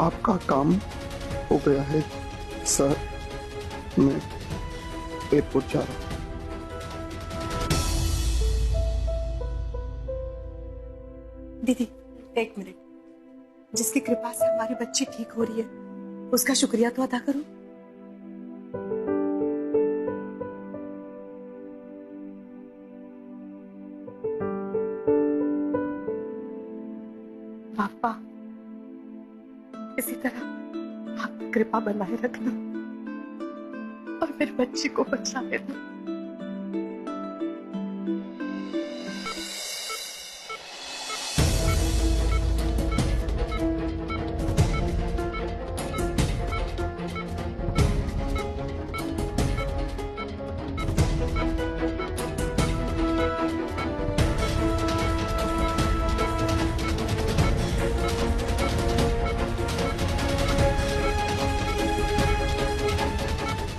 आपका काम हो गया है सर। मैं एयरपोर्ट जा रहा हूँ। दीदी एक मिनट, जिसकी कृपा से हमारी बच्ची ठीक हो रही है उसका शुक्रिया तो अदा करो। पापा इसी तरह आप कृपा बनाए रखना और मेरी बच्ची को बचा लेना।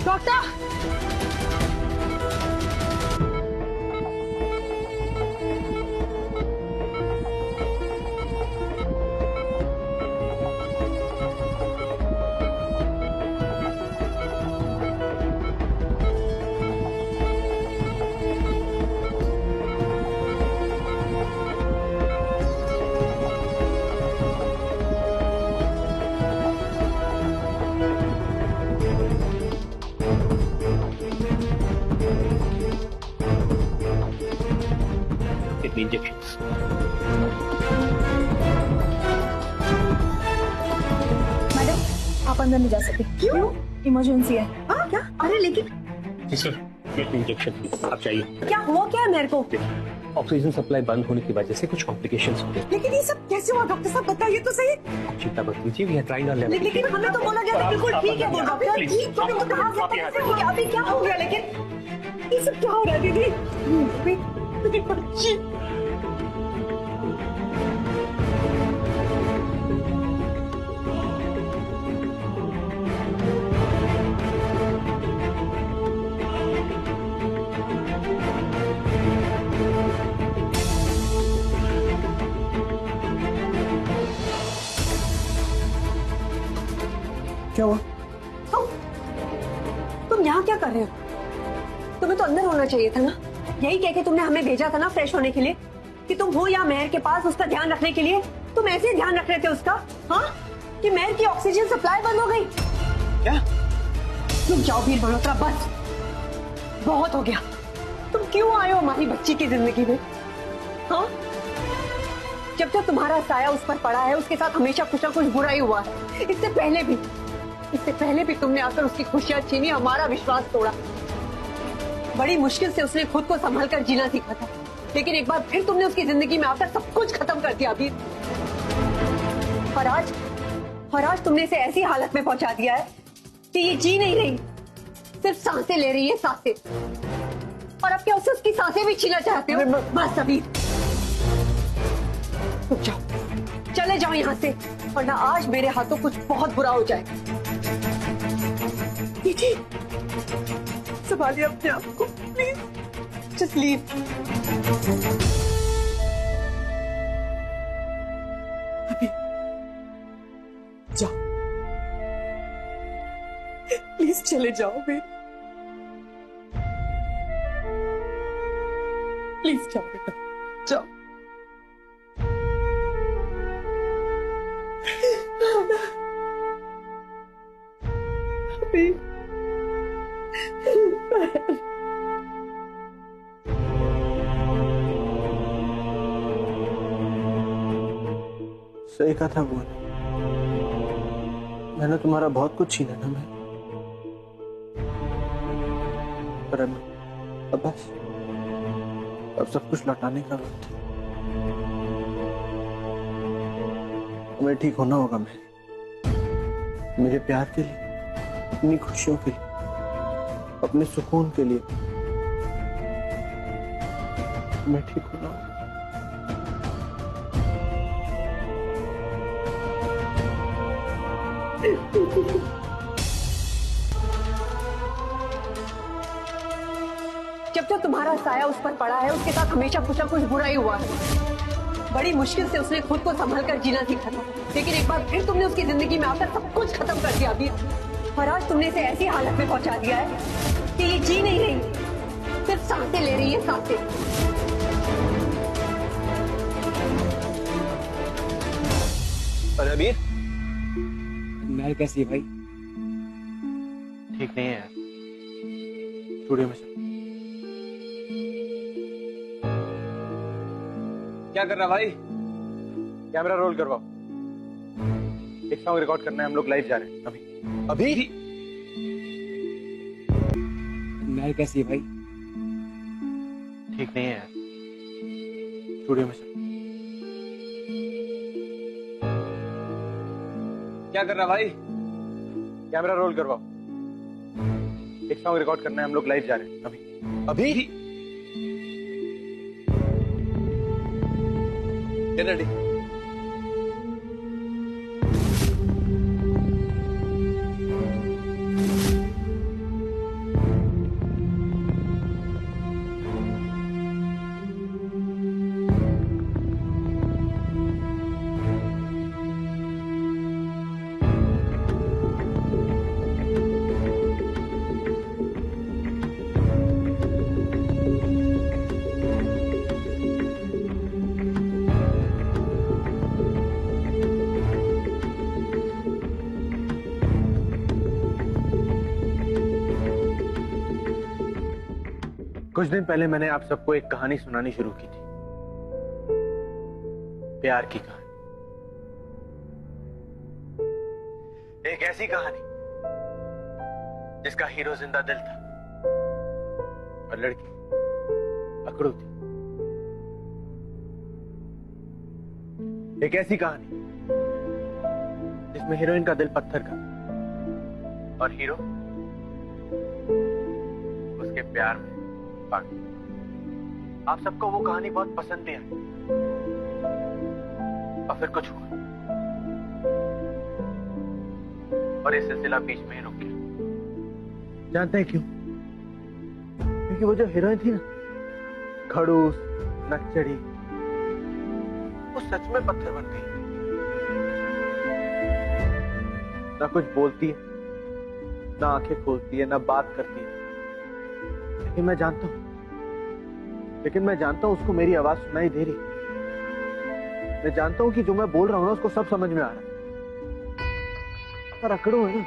Doctor, injection. मैडम आप अंदर नहीं जा सकते। क्यों? इमरजेंसी है। हाँ क्या? अरे लेकिन जी सर, इंजेक्शन आप चाहिए। क्या हुआ क्या है मेरे को? ऑक्सीजन सप्लाई बंद होने की वजह से कुछ कॉम्प्लिकेशंस हो गए। लेकिन ये सब कैसे हुआ डॉक्टर साहब, बताइए तो सही। आप चिंता मत कीजिए, we are trying our level. लेकिन हमें तो बोला गया था बिल्कुल ठीक है वो डॉक्टर। प्लीज, ठीक तो नहीं, कहाँ से कैसे हो गया? अभी क्या हो गया? लेकिन ये सब क्या हो रहा है दीदी? मेरी बच्ची क्या हुआ? तुम यहाँ क्या कर रहे हो? तुम्हें तो अंदर होना चाहिए था ना। यही कह के तुमने हमें भेजा था ना फ्रेश होने के लिए, कि तुम हो या मेहर के पास उसका ध्यान रखने के लिए। तुम ऐसे ध्यान रख रहे थे उसका, हाँ, कि मेहर की ऑक्सीजन सप्लाई बंद हो गई। क्या? तुम जाओ वीर मल्होत्रा, बस बहुत हो गया। तुम क्यों आए हो हमारी बच्ची की जिंदगी में? हाँ, जब तक तुम्हारा साया उस पर पड़ा है उसके साथ हमेशा कुछ ना कुछ बुरा ही हुआ है। इससे पहले भी तुमने आकर उसकी खुशियां छीनी, हमारा विश्वास तोड़ा। बड़ी मुश्किल से उसने खुद को संभाल कर जीना सीखा था, लेकिन एक बार फिर तुमने उसकी जिंदगी में आकर सब कुछ खत्म कर दिया वीर। और आज तुमने इसे ऐसी हालत में पहुंचा दिया है कि ये जी नहीं रही, सिर्फ सांसें ले रही है, सांसें। और अब क्या उसकी सांसें भी छीना चाहते हो? बस अभी रुक जाओ, चले जाओ यहाँ से, वरना आज मेरे हाथों कुछ बहुत बुरा हो जाए। दीदी संभालिए अपने आप को, प्लीज, जस्ट लीव। अभी जाओ, प्लीज चले जाओ बेटा, प्लीज जाओ बेटा, जाओ। अभी सही कहा था वो, मैंने तुम्हारा बहुत कुछ छीना था मैं, पर अब बस, अब सब कुछ लौटाने का वक्त है। हमें ठीक होना होगा। मैं मेरे प्यार के लिए, अपनी खुशियों के लिए, अपने सुकून के लिए मैं ठीक होना होगा। जब तक तुम्हारा साया उस पर पड़ा है उसके साथ हमेशा कुछ ना कुछ बुरा ही हुआ है। बड़ी मुश्किल से उसने खुद को संभल कर जीना सीखा था, लेकिन एक बार फिर तुमने उसकी जिंदगी में आकर सब कुछ खत्म कर दिया अभी। और आज तुमने इसे ऐसी हालत में पहुंचा दिया है कि ये जी नहीं रही, सिर्फ सांसें ले रही है, सांसें। और अबीर महल कैसी है भाई? ठीक नहीं है यार, स्टूडियो में चल। क्या कर रहा भाई? कैमरा रोल करवाओ, एक सॉन्ग रिकॉर्ड करना है, हम लोग लाइव जा रहे हैं अभी। अभी महल कैसी है भाई? ठीक नहीं है यार, स्टूडियो में चल। क्या कर रहा भाई? कैमरा रोल करवाओ, एक सॉन्ग रिकॉर्ड करना है, हम लोग लाइव जा रहे हैं अभी। अभी रेडी? कुछ दिन पहले मैंने आप सबको एक कहानी सुनानी शुरू की थी, प्यार की कहानी। एक ऐसी कहानी जिसका हीरो जिंदा दिल था और लड़की अकड़ू थी। एक ऐसी कहानी जिसमें हीरोइन का दिल पत्थर का और हीरो उसके प्यार में पागल। आप सबको वो कहानी बहुत पसंद भी आई और फिर कुछ हुआ और ये सिलसिला बीच में ही रुक गया। जानते हैं क्यों? क्योंकि वो जो हीरोइन थी ना, खड़ूस नकचड़ी, वो सच में पत्थर बन गई। ना कुछ बोलती है, ना आंखें खोलती है, ना बात करती है, लेकिन मैं जानता हूं उसको मेरी आवाज सुनाई दे रही। मैं जानता हूं कि जो मैं बोल रहा हूं ना उसको सब समझ में आ रहा है। पर अकड़ू है ना,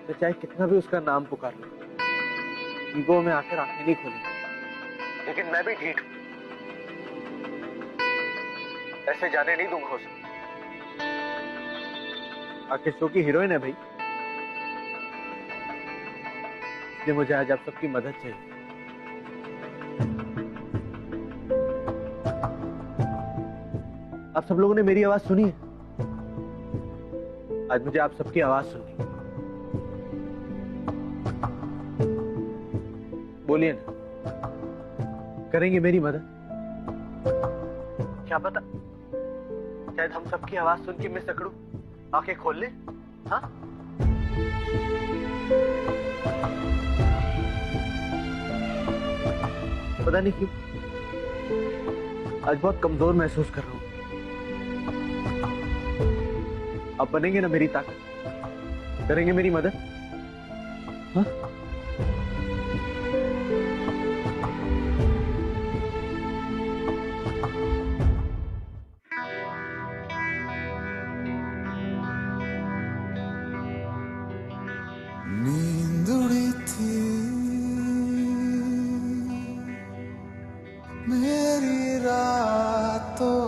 मैं चाहे कितना भी उसका नाम पुकार लूं, ईगो में आकर आंखें नहीं खोली। लेकिन मैं भी ढीठ हूं, ऐसे जाने नहीं दूंगा उसे। आखिर शो की हीरोइन है भाई, इसलिए मुझे आज आप सबकी मदद चाहिए। आप सब लोगों ने मेरी आवाज सुनी है, आज मुझे आप सबकी आवाज सुननी है। बोलिए ना, करेंगे मेरी मदद? क्या पता शायद हम सबकी आवाज सुन के मिस अकड़ू आंखें खोल ले। हाँ, पता नहीं क्यों आज बहुत कमजोर महसूस कर रहा हूं। आप बनेंगे ना मेरी ताकत, करेंगे मेरी मदद? हाँ? नींद उड़ी थी मेरी रातों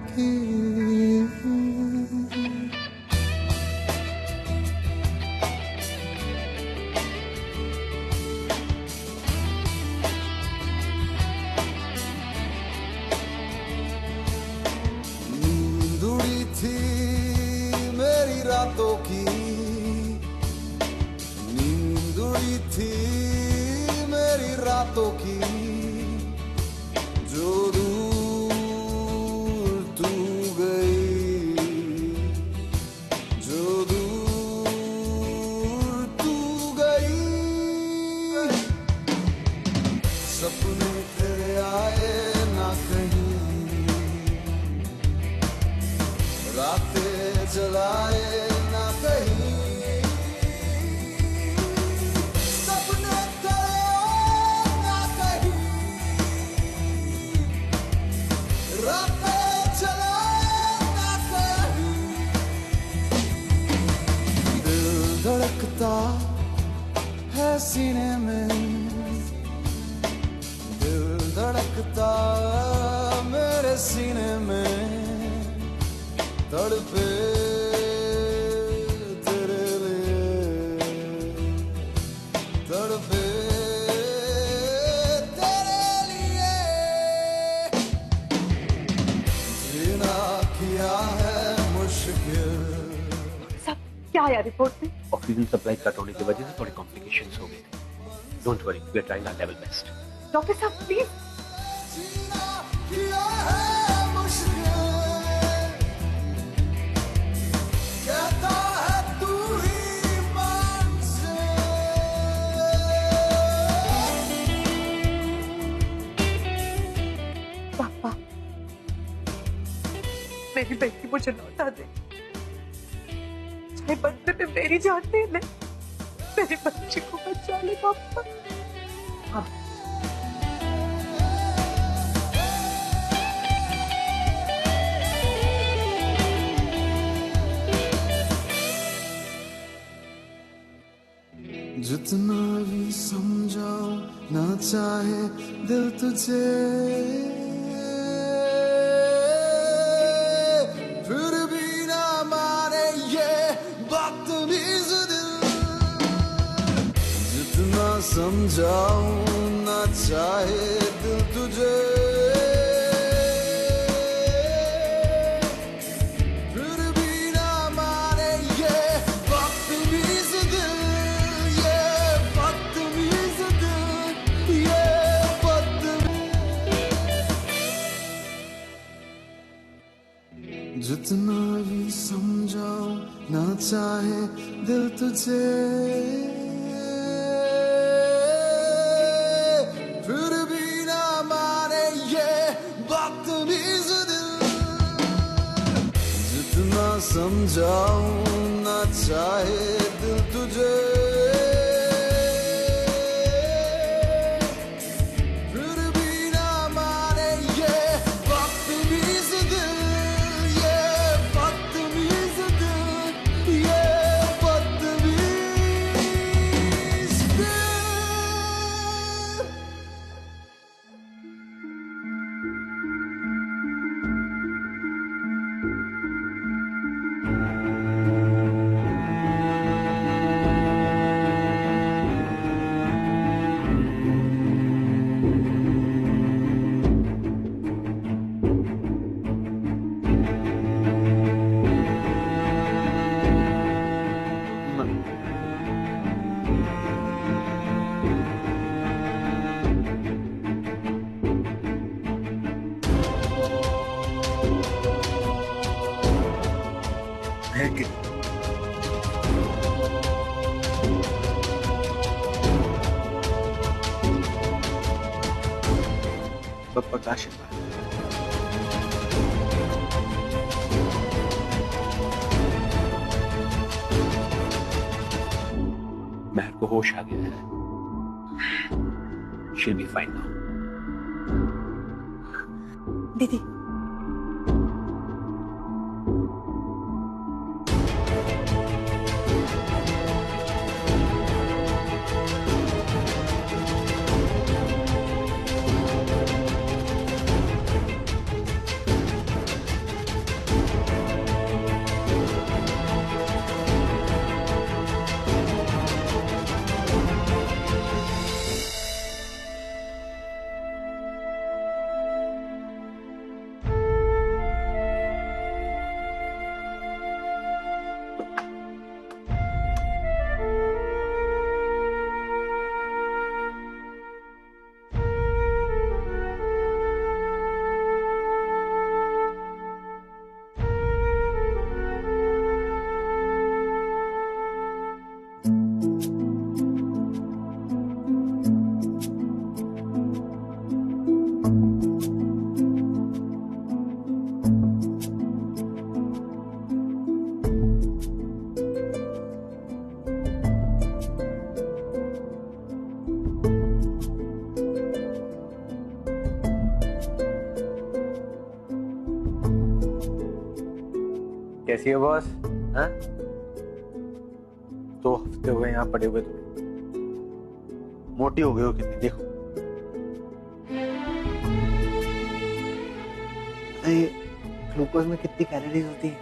की, नींद उड़ी थी मेरी रातों की, नींद उड़ी थी मेरी रातों की, जो दूर तू गई, जो दूर तू गई। सपने तेरे आए ना धड़कता मेरे सीने में तड़पे तेरे लिए तड़पे तेरे लिए जीना किया है मुश्किल। सब क्या आया रिपोर्ट में? ऑक्सीजन सप्लाई कट होने की वजह से थोड़े कॉम्प्लिकेशंस हो गए थे। Don't worry, we are trying our level best. Doctor साहब प्लीज। जीना किया है मुश्किल, कहता है तू ही मंजिल। पापा मेरी बेटी मुझे लौटा दे, चाहे बदले में मेरी जान दे ले, मेरी बच्ची को बचा ले पापा। हाँ। जितना भी समझाओ ना चाहे दिल तुझे, फिर भी ना माने ये बदतमीज दिल। जितना समझाओ ना चाहे दिल तुझे, फिर भी ना माने ये बदतमीज दिल, ये बदतमीज दिल, ये जितना भी समझाओ ना चाहे दिल तुझे, फिर भी ना माने ये बदतमीज दिल। जितना समझाओ ना चाहे दिल तुझे, फिर भी ना माने ये बदतमीज दिल, ये बदतमीज दिल, ये बदतमीज दिल। है कि पप्पा का आशीर्वाद। महर को होश आ गया है। She'll be fine now. दीदी कैसी है बॉस? हाँ? 2 हफ्ते हो गए यहाँ पड़े हुए तुम। मोटी हो गए हो कितनी, देखो। पता है ये ग्लूकोज में कितनी कैलोरीज होती है?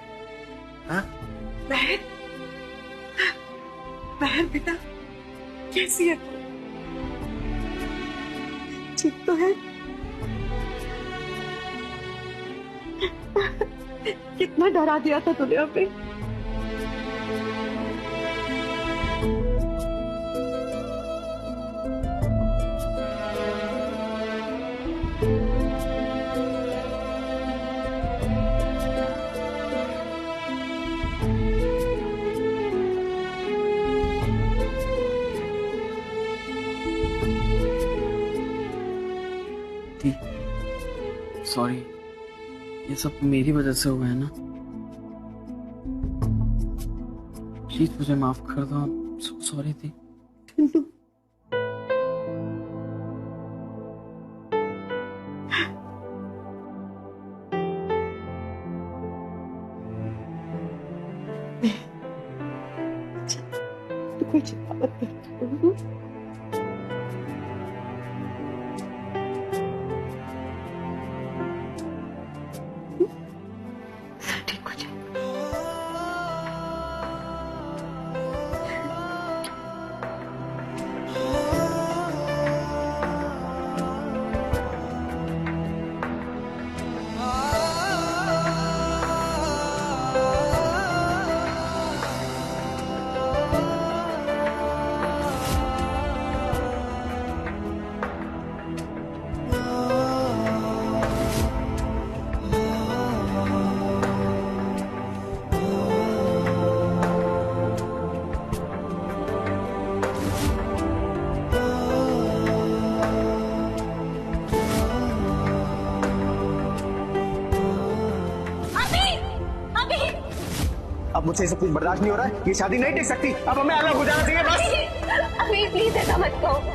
हाँ? महर, महर बेटा, कैसी है तू? ठीक तो है? कितना डरा दिया था तूने हमें। सॉरी, ये सब मेरी वजह से हुआ है ना। प्लीज मुझे माफ कर दो। सॉरी थी। कोई चिंता मत कर। अब मुझसे ये सब कुछ बर्दाश्त नहीं हो रहा है। ये शादी नहीं टिक सकती। अब हमें अलग हो जाना चाहिए बस। अभी प्लीज ऐसा मत कहो।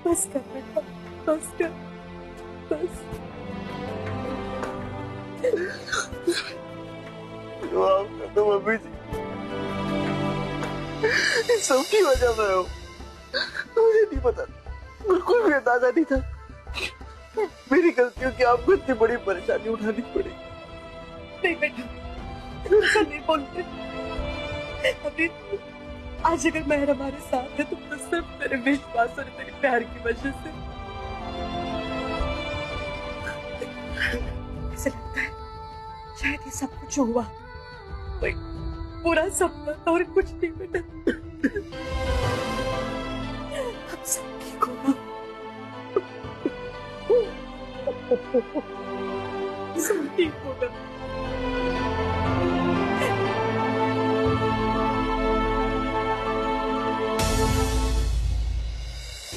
बस कर बेटा, बस कर, बस। माफ कर दो मम्मी जी, इस सब की वजह से हो। मुझे नहीं पता, बिल्कुल भी अंदाजा नहीं था। मेरी गलतियों की आपको इतनी बड़ी परेशानी उठानी पड़ी। नहीं बेटा, ऐसा नहीं बोलते। अभी आज अगर महर हमारे साथ है तो सिर्फ तेरे विश्वास और तेरे प्यार की वजह से। ऐसा लगता है शायद ये सब कुछ हुआ कोई पूरा सपना था और कुछ नहीं बेटा। हम सब ठीक होगा, सब ठीक होगा।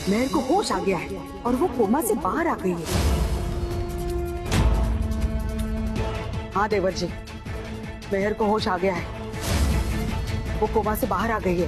महर को होश आ गया है और वो कोमा से बाहर आ गई है। हाँ देवर जी, महर को होश आ गया है, वो कोमा से बाहर आ गई है।